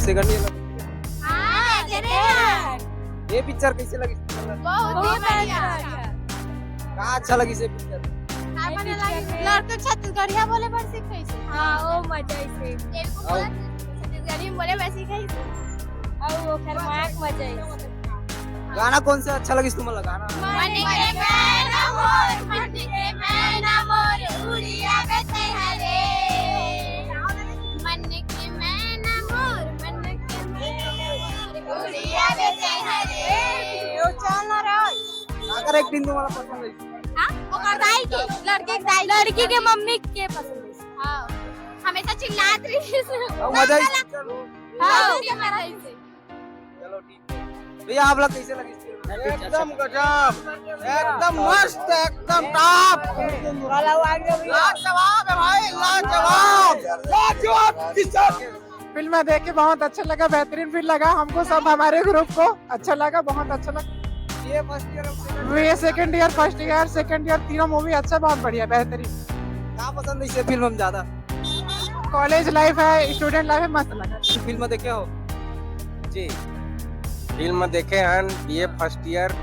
Second year हाँ, ये picture कैसे लगी? बहुत ही बढ़िया। कहाँ अच्छा लगी से पिक्चर? लड़के छत्तीसगढ़िया बोले पर सीखे छे। हाँ वो मजा से तेलुगु बोले छत्तीसगढ़ी में बोले वैसे सीखे छे। और वो खरमाक मजा से गाना कौन सा अच्छा लगी तुम्हाला गाना? मन के मैना मोर, मन के मैना मोर, उड़िया बेचे हरे। मन के मैना मोर, मन के मैना मोर, उड़िया बेचे हरे। वो चल रहा सागर एक्टिंग तुम्हाला पसंद है? हाँ, वो करदाई की, लड़के की दाई, लड़की के मम्मी के पसंद है। हाँ, हमेशा चिल्लात रही है। और मजा ही पिक्चर हो। हाँ, उसके मजा ही से। चलो ठीक है भैया, आप लोग कैसे लगी? एकदम गजब, एकदम मस्त, एकदम टॉप, लाजवाब है भाई, लाजवाब, लाजवाब पिक्चर। फिल्म देख के बहुत अच्छा लगा, बेहतरीन फिल्म लगा हमको, सब हमारे ग्रुप को अच्छा लगा, बहुत अच्छा लगा। ये फर्स्ट ईयर और second ये second year, first year, second year तीनों मूवी अच्छा, बहुत बढ़िया, बेहतरीन। क्या पसंद है इसे फिल्म में ज्यादा? कॉलेज लाइफ है, स्टूडेंट लाइफ है, मस्त लगा। फिल्म देखे हो? जी फिल्म देखे हैं बीए फर्स्ट ईयर,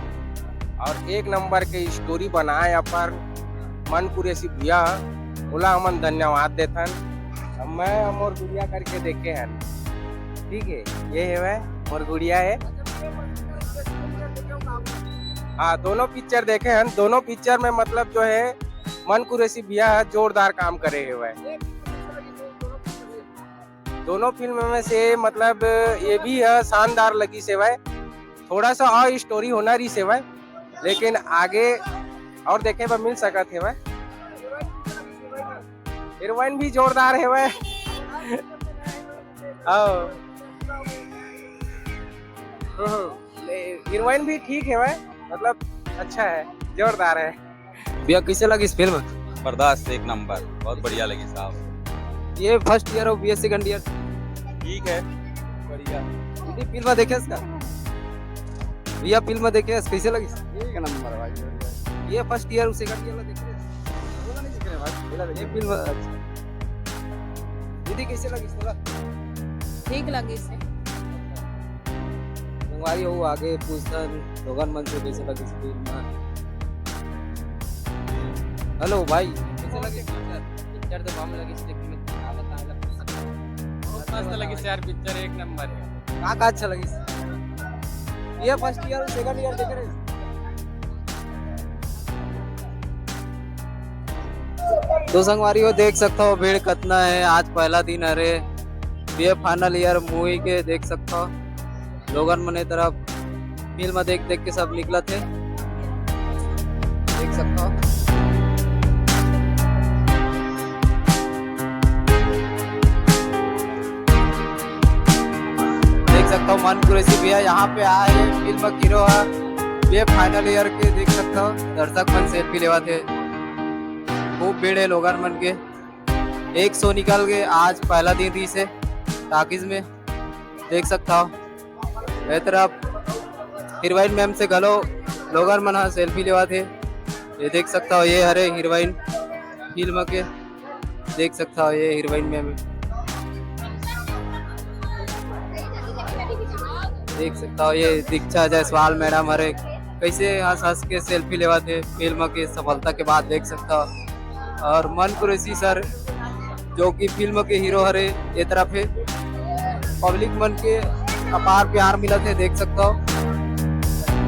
और एक नंबर के स्टोरी बनाए अपन मन कुरेसी भैया, बोला हमन धन्यवाद देथन। मैं मोर गुड़िया करके देखे हैं, ठीक है, ये है मोर गुड़िया है। हाँ दोनों पिक्चर देखे हैं, दोनों पिक्चर में मतलब जो है मन कुरेसी भैया जोरदार काम करे हुए। दोनों फिल्म में से मतलब ये भी है शानदार लगी सेवाएं, थोड़ा सा और स्टोरी होना रही सेवाएं, लेकिन आगे और देखे पर मिल सका थे वह। हीरोइन भी जोरदार है वह। हीरोइन भी ठीक है वह, मतलब अच्छा है, जोरदार है। भैया कैसे लगी इस फिल्म? बर्दाश्त एक नंबर, बहुत बढ़िया लगी साहब। ये फर्स्ट ईयर और बीए सेकंड ईयर ठीक है, बढ़िया। ये फिल्म देखे इसका? भैया फिल्म देखे इस, कैसे लगी? एक नंबर भाई, ये फर्स्ट ईयर और सेकंड ईयर देखे? वो नहीं देखे भाई, ये फिल्म अच्छा। दीदी कैसे लगी इसका? ठीक लगी से मंगवाई हो आगे पूछता लोगन मन से कैसे लगी इस फिल्म? हेलो भाई, कैसे लगी पिक्चर? तो बम लगी इसके में क्या बताएगा? मस्त लगी यार पिक्चर, एक नंबर है। का अच्छा लगी? ये फर्स्ट ईयर और सेकंड ईयर देख रहे हैं? तो संगवारी हो देख सकता हो भीड़ कितना है, आज पहला दिन अरे ये फाइनल ईयर मूवी के देख सकता हो, लोगन मने तरफ फिल्म देख देख के सब निकला थे, देख सकता हो। देख सकता हो मन कुरैशी भैया यहाँ पे आए, फिल्म हीरो है, ये फाइनल ईयर के देख सकता हो, दर्शक मन सेल्फी लेवा थे, खूब भीड़ है लोगन मन के। एक शो निकल गए, आज पहला दिन थी से टाकीज में, देख सकता हो। ये तरफ हीरोइन मैम से गलो लोगन मन हाँ सेल्फी लेवा थे, ये देख सकता हो, ये हरे हीरोइन फिल्म के, देख सकता हो ये हीरोइन मैम, देख सकता हो ये दीक्षा जायसवाल मैडम हरे कैसे हंस हंस के सेल्फी लेवा थे फिल्म के सफलता के बाद, देख सकता हो। और मन कुरैशी सर जो कि फिल्म के हीरो हरे, ये तरफ है पब्लिक मन के अपार प्यार मिला थे, देख सकता हो,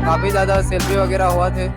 काफी ज्यादा सेल्फी वगैरह हुआ थे।